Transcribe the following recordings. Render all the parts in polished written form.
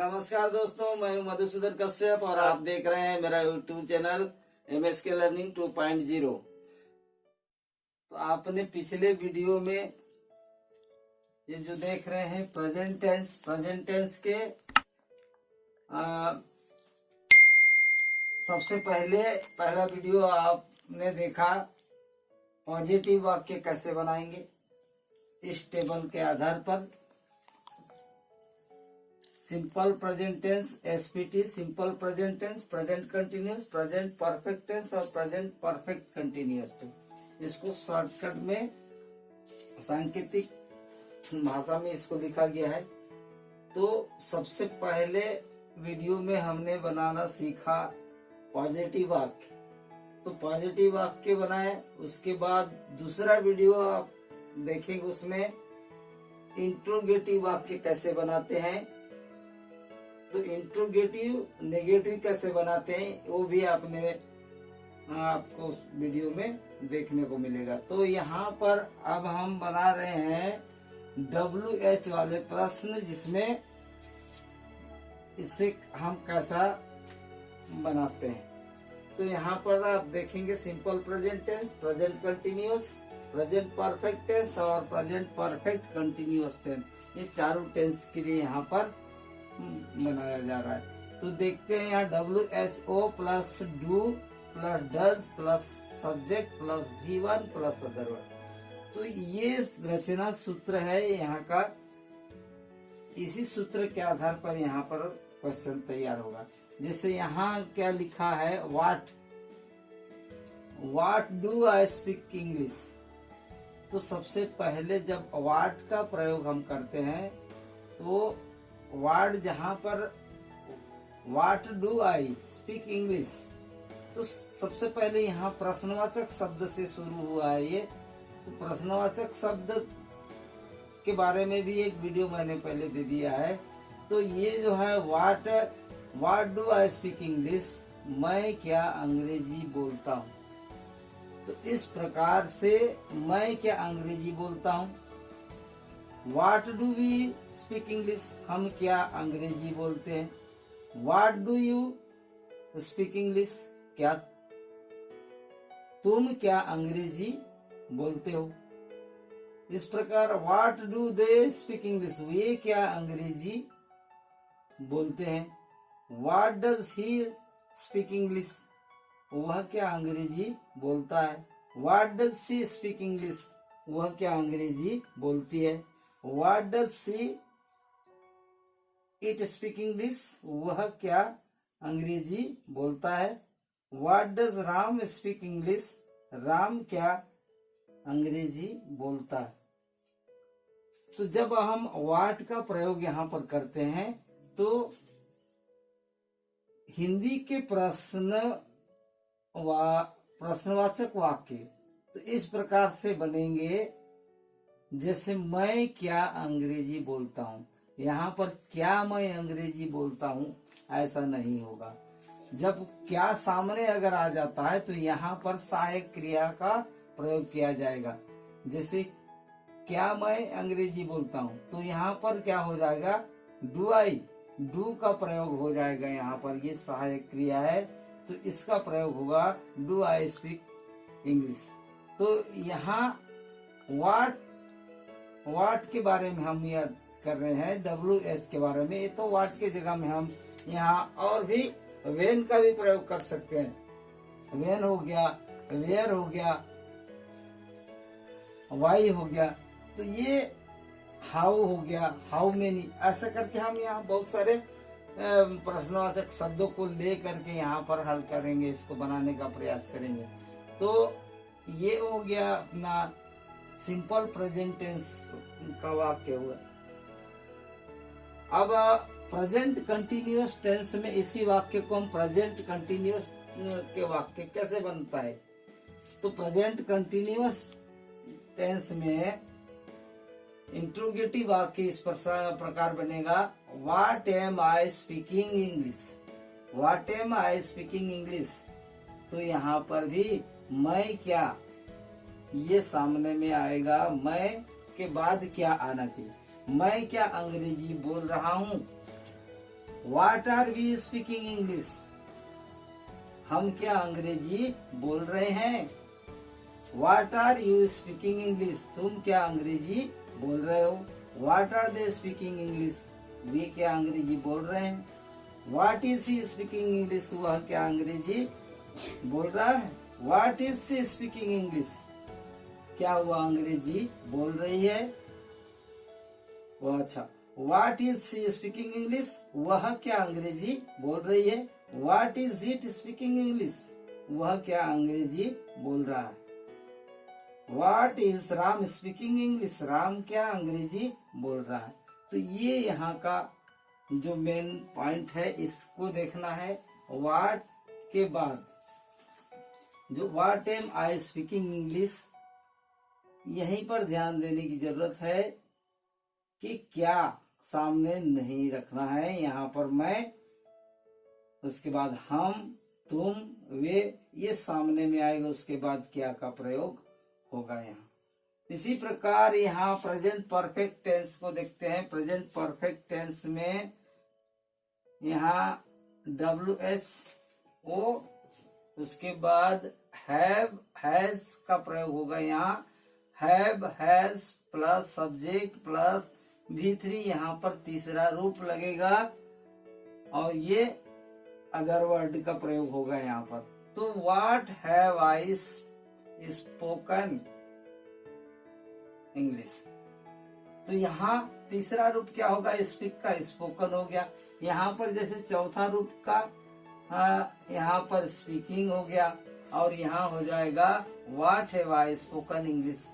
नमस्कार दोस्तों, मैं हूं मधुसूदन कश्यप और आप देख रहे हैं मेरा यूट्यूब चैनल MSK लर्निंग 2.0। तो आपने पिछले वीडियो में ये जो देख रहे हैं प्रेजेंट टेंस के सबसे पहला वीडियो आपने देखा पॉजिटिव वाक्य कैसे बनाएंगे इस टेबल के आधार पर। Simple present tense SPT, simple present tense, present continuous, present perfect tense और प्रेजेंट परफेक्ट कंटिन्यूस टेंस। इसको शॉर्टकट में सांकेतिक भाषा में इसको लिखा गया है। तो सबसे पहले वीडियो में हमने बनाना सीखा पॉजिटिव वाक्य। तो पॉजिटिव वाक्य बनाए, उसके बाद दूसरा वीडियो आप देखेंगे, उसमें इंट्रोगेटिव वाक्य कैसे बनाते हैं। तो इंट्रोगेटिव नेगेटिव कैसे बनाते हैं वो भी आपको वीडियो में देखने को मिलेगा। तो यहाँ पर अब हम बना रहे हैं WH वाले प्रश्न, जिसमें इसे हम कैसा बनाते हैं। तो यहाँ पर आप देखेंगे simple present tense, present continuous, present perfect tense और प्रेजेंट परफेक्ट कंटिन्यूअस टेंस। ये चारों टेंस के लिए यहाँ पर बनाया जा रहा है। तो देखते हैं यहाँ WHO plus do plus does plus subject plus V1 plus other word. तो ये रचना सूत्र है यहाँ का। इसी सूत्र के आधार पर यहाँ पर क्वेश्चन तैयार होगा। जैसे यहाँ क्या लिखा है, what do I speak English. तो सबसे पहले जब व्हाट का प्रयोग हम करते हैं तो वर्ड जहां पर what do I speak English, तो सबसे पहले यहाँ प्रश्नवाचक शब्द से शुरू हुआ है ये। तो प्रश्नवाचक शब्द के बारे में भी एक वीडियो मैंने पहले दे दिया है। तो ये जो है what do I speak English, मैं क्या अंग्रेजी बोलता हूँ। तो इस प्रकार से मैं क्या अंग्रेजी बोलता हूँ। What do we speak English, हम क्या अंग्रेजी बोलते हैं। What do you speak English, क्या तुम क्या अंग्रेजी बोलते हो। इस प्रकार What do they speak English, वे क्या अंग्रेजी बोलते हैं। What does he speak English, वह क्या अंग्रेजी बोलता है। What does she speak English, वह क्या अंग्रेजी बोलती है। What does she it speak English, वह क्या अंग्रेजी बोलता है। What does Ram speak English, Ram क्या अंग्रेजी बोलता है। तो जब हम what का प्रयोग यहाँ पर करते हैं तो हिंदी के प्रश्नवाचक वाक्य तो इस प्रकार से बनेंगे, जैसे मैं क्या अंग्रेजी बोलता हूँ। यहाँ पर क्या मैं अंग्रेजी बोलता हूँ ऐसा नहीं होगा। जब क्या सामने अगर आ जाता है तो यहाँ पर सहायक क्रिया का प्रयोग किया जाएगा। जैसे क्या मैं अंग्रेजी बोलता हूँ, तो यहाँ पर क्या हो जाएगा, डू का प्रयोग हो जाएगा। यहाँ पर ये सहायक क्रिया है तो इसका प्रयोग होगा डू आई स्पीक इंग्लिश। तो यहाँ वाट के बारे में हम याद कर रहे हैं, WH के बारे में। तो वाट के जगह में हम यहाँ और भी वेन का भी प्रयोग कर सकते हैं। वेन हो गया, वेयर हो गया, वाई हो गया। तो ये हाउ हो गया, हाउ मेनी, ऐसा करके हम यहाँ बहुत सारे प्रश्नवाचक शब्दों को ले करके यहाँ पर हल करेंगे, इसको बनाने का प्रयास करेंगे। तो ये हो गया अपना सिंपल प्रेजेंट टेंस का वाक्य हुआ। अब प्रेजेंट कंटिन्यूअस टेंस में इसी वाक्य को हम प्रेजेंट कंटिन्यूअस के वाक्य कैसे बनता है। तो प्रेजेंट कंटिन्यूअस टेंस में इंट्रोगेटिव वाक्य इस प्रकार बनेगा, what am I speaking English, what am I speaking English. तो यहाँ पर भी मैं क्या, ये सामने में आएगा। मैं के बाद क्या आना चाहिए, मैं क्या अंग्रेजी बोल रहा हूँ। What are we speaking English, हम क्या अंग्रेजी बोल रहे हैं। What are you speaking English, तुम क्या अंग्रेजी बोल रहे हो। What are they speaking English, वे क्या अंग्रेजी बोल रहे हैं। What is he speaking English, वह क्या अंग्रेजी बोल रहा है। What is she speaking English, क्या वह अंग्रेजी बोल रही है। वो अच्छा, what is she speaking English, वह क्या अंग्रेजी बोल रही है। What is it speaking English, वह क्या अंग्रेजी बोल रहा है। What is Ram speaking English, राम क्या अंग्रेजी बोल रहा है। तो ये यहाँ का जो मेन पॉइंट है, इसको देखना है। व्हाट के बाद जो what am I speaking English, यहीं पर ध्यान देने की जरूरत है कि क्या सामने नहीं रखना है। यहाँ पर मैं, उसके बाद हम, तुम, वे, ये सामने में आएगा, उसके बाद क्या का प्रयोग होगा यहाँ। इसी प्रकार यहाँ प्रेजेंट परफेक्ट टेंस को देखते हैं। प्रेजेंट परफेक्ट टेंस में यहाँ WSO, उसके बाद हैव हैज का प्रयोग होगा। यहाँ have has plus subject plus V3, यहाँ पर तीसरा रूप लगेगा और ये अदर वर्ड का प्रयोग होगा यहाँ पर। तो what have I spoken English, तो यहाँ तीसरा रूप क्या होगा, स्पीक का, स्पोकन हो गया। यहाँ पर जैसे चौथा रूप का यहाँ पर स्पीकिंग हो गया और यहाँ हो जाएगा what have I spoken English,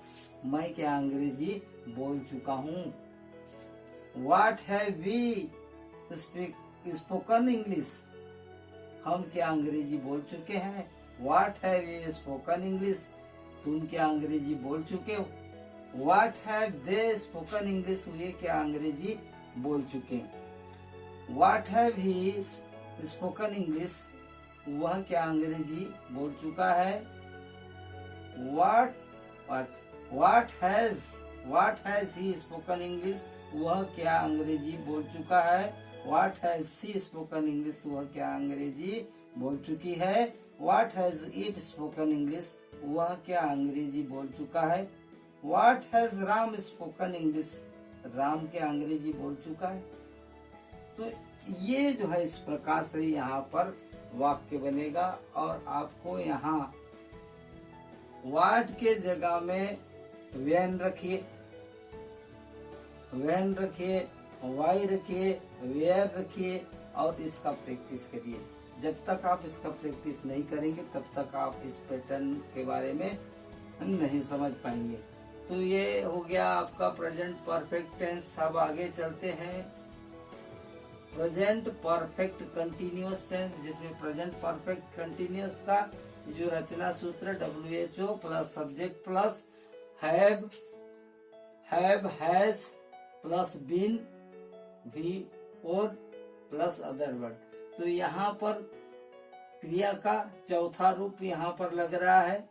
मैं क्या अंग्रेजी बोल चुका हूँ। What have we spoken English, हम क्या अंग्रेजी बोल चुके हैं। What have you spoken English, तुम क्या अंग्रेजी बोल चुके हो। What have they spoken English, वे क्या अंग्रेजी बोल चुके हैं। What have he spoken English, वह क्या अंग्रेजी बोल चुका है। What has he spoken English, वह क्या अंग्रेजी बोल चुका है। What has she spoken English, वह क्या अंग्रेजी बोल चुकी है। What has it spoken English, वह क्या अंग्रेजी बोल चुका है। What has Ram spoken English, राम क्या अंग्रेजी बोल चुका है। तो ये जो है इस प्रकार से यहाँ पर वाक्य बनेगा और आपको यहाँ व्हाट के जगह में व्हेन रखिए, व्हेन रखिए, वाई रखिए, वेयर रखिए और इसका प्रैक्टिस करिए। जब तक आप इसका प्रैक्टिस नहीं करेंगे तब तक आप इस पैटर्न के बारे में नहीं समझ पाएंगे। तो ये हो गया आपका प्रेजेंट परफेक्ट टेंस। अब आगे चलते हैं प्रेजेंट परफेक्ट कंटिन्यूअस टेंस, जिसमें प्रेजेंट परफेक्ट कंटिन्यूअस का जो रचना सूत्र WHO plus subject plus have has plus been भी और प्लस अदर वर्ड। तो यहाँ पर क्रिया का चौथा रूप यहाँ पर लग रहा है।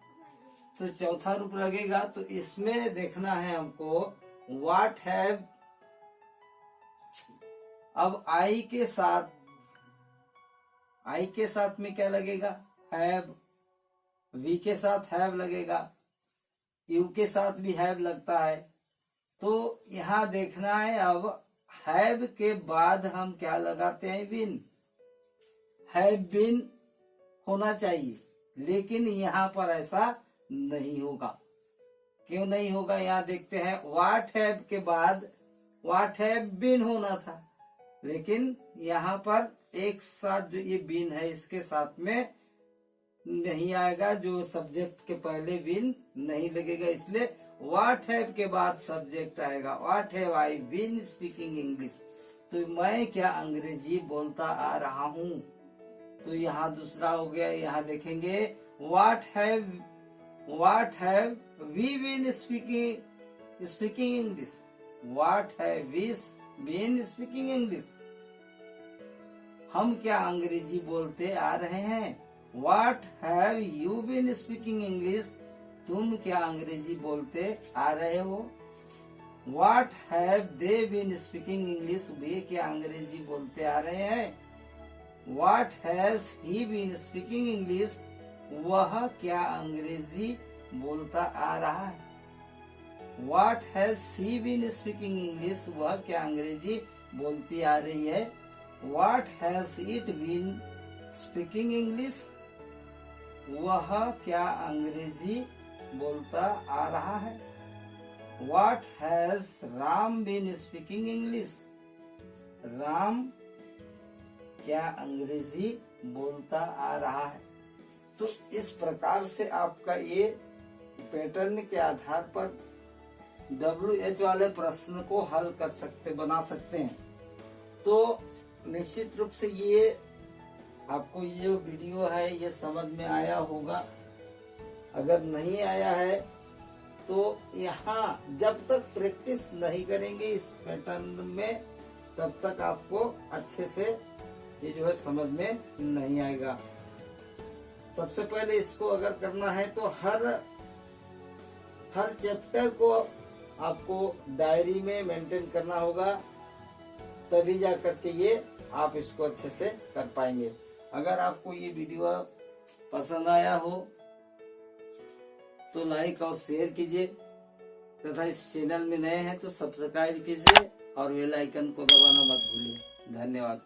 तो चौथा रूप लगेगा तो इसमें देखना है हमको व्हाट हैव, अब आई के साथ में क्या लगेगा, हैव। वी के साथ हैव लगेगा, यू के साथ भी हैव लगता है। तो यहाँ देखना है अब हैव के बाद हम क्या लगाते हैं, बिन। हैव बिन होना चाहिए, लेकिन यहाँ पर ऐसा नहीं होगा। क्यों नहीं होगा, यहाँ देखते हैं। व्हाट हैव के बाद व्हाट हैव बिन होना था, लेकिन यहाँ पर एक साथ जो ये बिन है इसके साथ में नहीं आएगा, जो सब्जेक्ट के पहले बिन नहीं लगेगा, इसलिए व्हाट हैव के बाद सब्जेक्ट आएगा। What have I been speaking English, तो मैं क्या अंग्रेजी बोलता आ रहा हूँ। तो यहाँ दूसरा हो गया। यहाँ देखेंगे what have we been speaking English, what have we been speaking English, हम क्या अंग्रेजी बोलते आ रहे हैं। What have you been speaking English, तुम क्या अंग्रेजी बोलते आ रहे हो। What have they been speaking English, वे क्या अंग्रेजी बोलते आ रहे हैं। What has he been speaking English, वह क्या अंग्रेजी बोलता आ रहा है। What has she been speaking English, वह क्या अंग्रेजी बोलती आ रही है। What has it been speaking English, वह क्या अंग्रेजी बोलता आ रहा है। What has Ram been speaking English, राम क्या अंग्रेजी बोलता आ रहा है। तो इस प्रकार से आपका ये पैटर्न के आधार पर WH वाले प्रश्न को हल कर सकते, बना सकते हैं। तो निश्चित रूप से ये आपको ये वीडियो है ये समझ में आया होगा। अगर नहीं आया है तो यहाँ जब तक प्रैक्टिस नहीं करेंगे इस पैटर्न में, तब तक आपको अच्छे से ये जो है समझ में नहीं आएगा। सबसे पहले इसको अगर करना है तो हर चैप्टर को आपको डायरी में मेंटेन करना होगा, तभी जा करके ये आप इसको अच्छे से कर पाएंगे। अगर आपको ये वीडियो पसंद आया हो तो लाइक और शेयर कीजिए, तथा इस चैनल में नए हैं तो सब्सक्राइब कीजिए और बेल आइकन को दबाना मत भूलिए। धन्यवाद।